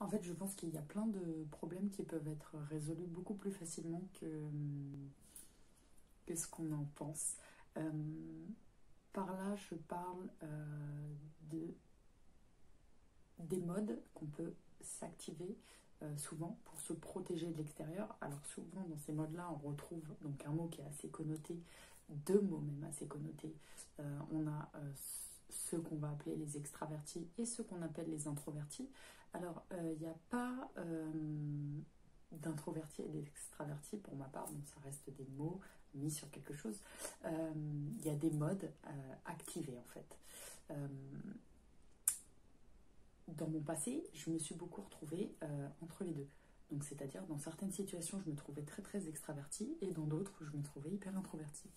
En fait, je pense qu'il y a plein de problèmes qui peuvent être résolus beaucoup plus facilement que ce qu'on en pense. Euh, Par là, je parle de, des modes qu'on peut s'activer souvent pour se protéger de l'extérieur. Alors souvent, dans ces modes-là, on retrouve donc un mot qui est assez connoté, deux mots même assez connotés. On a ceux qu'on va appeler les extravertis et ceux qu'on appelle les introvertis. Alors, il n'y a pas d'introvertis et d'extravertis pour ma part, donc ça reste des mots mis sur quelque chose. Il y a des modes activés en fait. Dans mon passé, je me suis beaucoup retrouvée entre les deux. Donc, c'est-à-dire, dans certaines situations, je me trouvais très très extravertie et dans d'autres, je me trouvais hyper introvertie.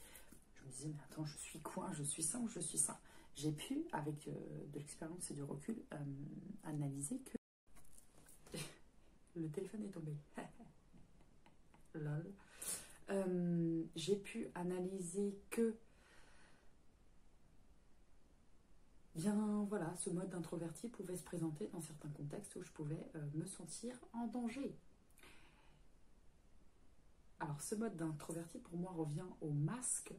Je me disais, mais attends, je suis quoi? Je suis ça ou je suis ça? J'ai pu, avec de l'expérience et du recul, analyser que le téléphone est tombé. Lol. J'ai pu analyser que, bien voilà, ce mode d'introverti pouvait se présenter dans certains contextes où je pouvais me sentir en danger. Alors, ce mode d'introverti, pour moi, revient au masque,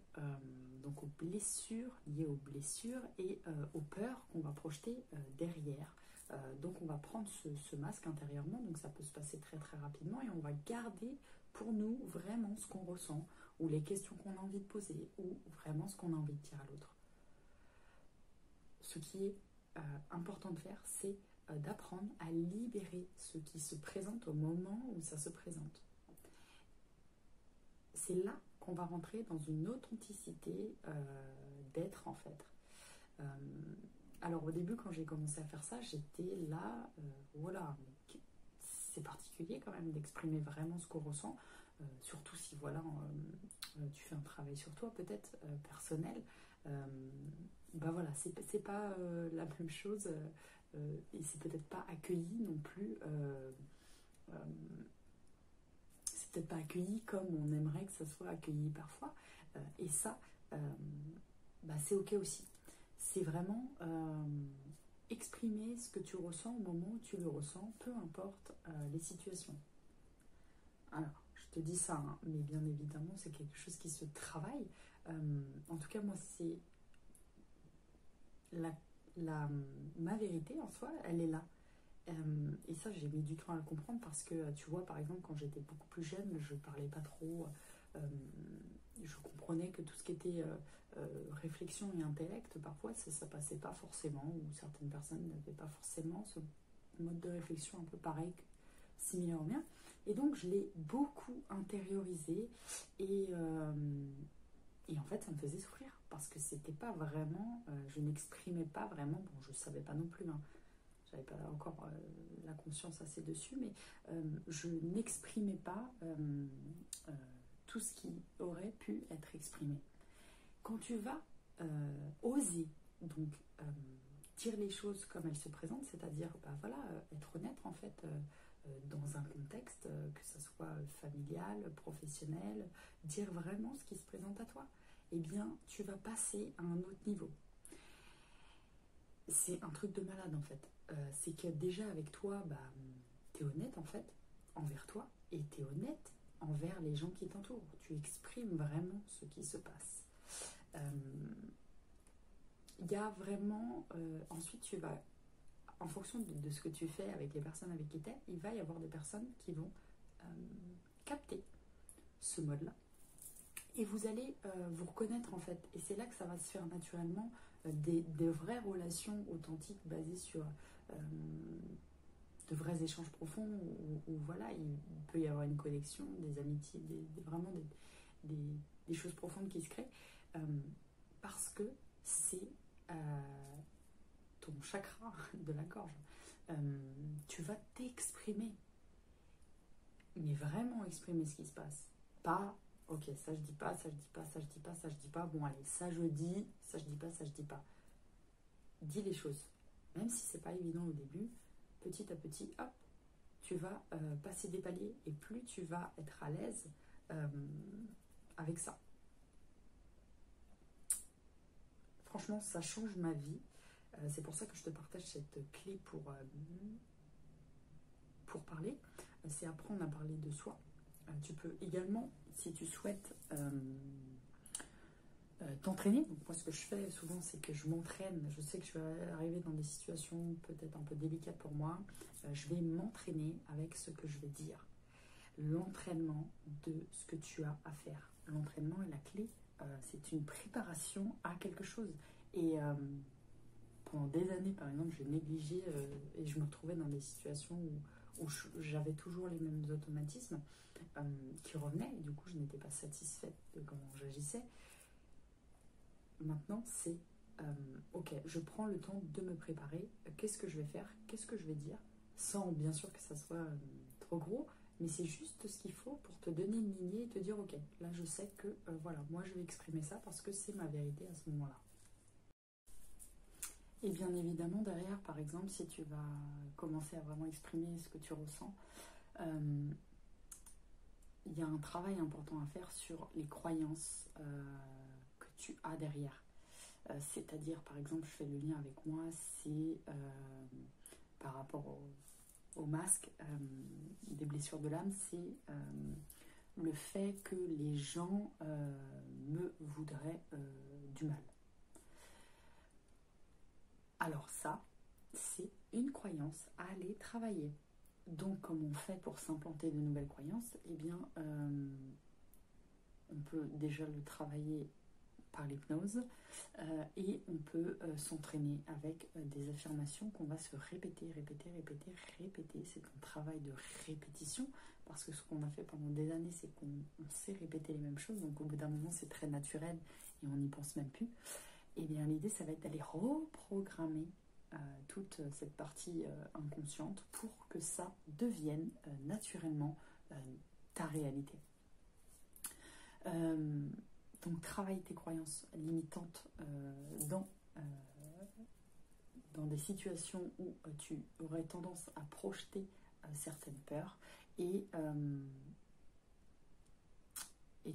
donc aux blessures, liées aux blessures et aux peurs qu'on va projeter derrière. Donc, on va prendre ce masque intérieurement, donc ça peut se passer très très rapidement, et on va garder pour nous vraiment ce qu'on ressent, ou les questions qu'on a envie de poser, ou vraiment ce qu'on a envie de dire à l'autre. Ce qui est important de faire, c'est d'apprendre à libérer ce qui se présente au moment où ça se présente. C'est là qu'on va rentrer dans une authenticité d'être en fait. Alors au début quand j'ai commencé à faire ça, j'étais là, voilà, c'est particulier quand même d'exprimer vraiment ce qu'on ressent, surtout si voilà, tu fais un travail sur toi peut-être personnel. Bah voilà, c'est pas la même chose et c'est peut-être pas accueilli non plus. C'est peut-être pas accueilli comme on aimerait que ça soit accueilli parfois. Et ça, bah, c'est ok aussi. C'est vraiment exprimer ce que tu ressens au moment où tu le ressens, peu importe les situations. Alors, je te dis ça, hein, mais bien évidemment, c'est quelque chose qui se travaille. En tout cas, moi, c'est ma vérité en soi, elle est là. Et ça, j'ai mis du temps à le comprendre parce que, tu vois, par exemple, quand j'étais beaucoup plus jeune, je parlais pas trop. Je comprenais que tout ce qui était réflexion et intellect, parfois, ça passait pas forcément, ou certaines personnes n'avaient pas forcément ce mode de réflexion un peu pareil, similaire au mien. Et donc, je l'ai beaucoup intériorisé et en fait, ça me faisait souffrir parce que c'était pas vraiment, je n'exprimais pas vraiment, bon, je savais pas non plus, hein, j'avais pas encore la conscience assez dessus, mais je n'exprimais pas tout ce qui aurait pu être exprimé. Quand tu vas oser donc dire les choses comme elles se présentent, c'est-à-dire bah, voilà, être honnête en fait dans un contexte, que ce soit familial, professionnel, dire vraiment ce qui se présente à toi, eh bien tu vas passer à un autre niveau. C'est un truc de malade en fait. C'est que déjà avec toi, bah, tu es honnête en fait envers toi et tu es honnête envers les gens qui t'entourent. Tu exprimes vraiment ce qui se passe. Il y a vraiment... ensuite, tu vas, en fonction de ce que tu fais avec les personnes avec qui tu es, il va y avoir des personnes qui vont capter ce mode-là. Et vous allez vous reconnaître en fait. Et c'est là que ça va se faire naturellement des vraies relations authentiques basées sur de vrais échanges profonds où voilà, il peut y avoir une connexion, des amitiés, vraiment des choses profondes qui se créent. Parce que c'est ton chakra de la gorge. Tu vas t'exprimer. Mais vraiment exprimer ce qui se passe. Pas... Ok, ça je dis pas, ça je dis pas, ça je dis pas, ça je dis pas. Bon allez, ça je dis, ça je dis pas, ça je dis pas. Dis les choses. Même si c'est pas évident au début, petit à petit, hop, tu vas passer des paliers et plus tu vas être à l'aise avec ça. Franchement, ça change ma vie. C'est pour ça que je te partage cette clé pour pour parler, c'est apprendre à parler de soi. Tu peux également, si tu souhaites t'entraîner, donc moi ce que je fais souvent c'est que je m'entraîne, je sais que je vais arriver dans des situations peut-être un peu délicates pour moi, je vais m'entraîner avec ce que je vais dire. L'entraînement de ce que tu as à faire. L'entraînement est la clé, c'est une préparation à quelque chose. Et pendant des années, par exemple, je négligeais et je me retrouvais dans des situations où j'avais toujours les mêmes automatismes qui revenaient, et du coup je n'étais pas satisfaite de comment j'agissais. Maintenant, c'est ok, je prends le temps de me préparer, qu'est-ce que je vais faire, qu'est-ce que je vais dire, sans bien sûr que ça soit trop gros, mais c'est juste ce qu'il faut pour te donner une lignée et te dire ok, là je sais que voilà, moi je vais exprimer ça parce que c'est ma vérité à ce moment-là. Et bien évidemment, derrière, par exemple, si tu vas commencer à vraiment exprimer ce que tu ressens, il y a un travail important à faire sur les croyances que tu as derrière. C'est-à-dire, par exemple, je fais le lien avec moi, c'est par rapport au masque des blessures de l'âme, c'est le fait que les gens me voudraient du mal. Alors ça, c'est une croyance à aller travailler. Donc, comme on fait pour s'implanter de nouvelles croyances, eh bien, on peut déjà le travailler par l'hypnose et on peut s'entraîner avec des affirmations qu'on va se répéter. C'est un travail de répétition parce que ce qu'on a fait pendant des années, c'est qu'on sait répéter les mêmes choses. Donc, au bout d'un moment, c'est très naturel et on n'y pense même plus. Et bien, l'idée, ça va être d'aller reprogrammer toute cette partie inconsciente pour que ça devienne naturellement ta réalité. Donc travaille tes croyances limitantes dans des situations où tu aurais tendance à projeter certaines peurs et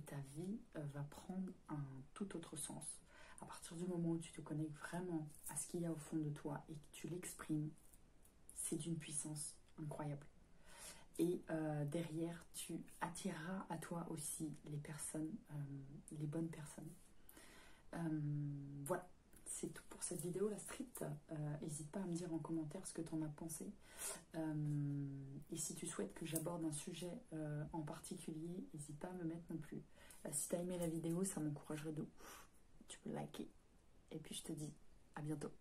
ta vie va prendre un tout autre sens. À partir du moment où tu te connectes vraiment à ce qu'il y a au fond de toi et que tu l'exprimes, c'est d'une puissance incroyable. Et derrière, tu attireras à toi aussi les personnes, les bonnes personnes. Voilà, c'est tout pour cette vidéo, la street. N'hésite pas à me dire en commentaire ce que tu en as pensé. Et si tu souhaites que j'aborde un sujet en particulier, n'hésite pas à me mettre non plus. Si tu as aimé la vidéo, ça m'encouragerait de ouf. Tu peux liker. Et puis je te dis à bientôt.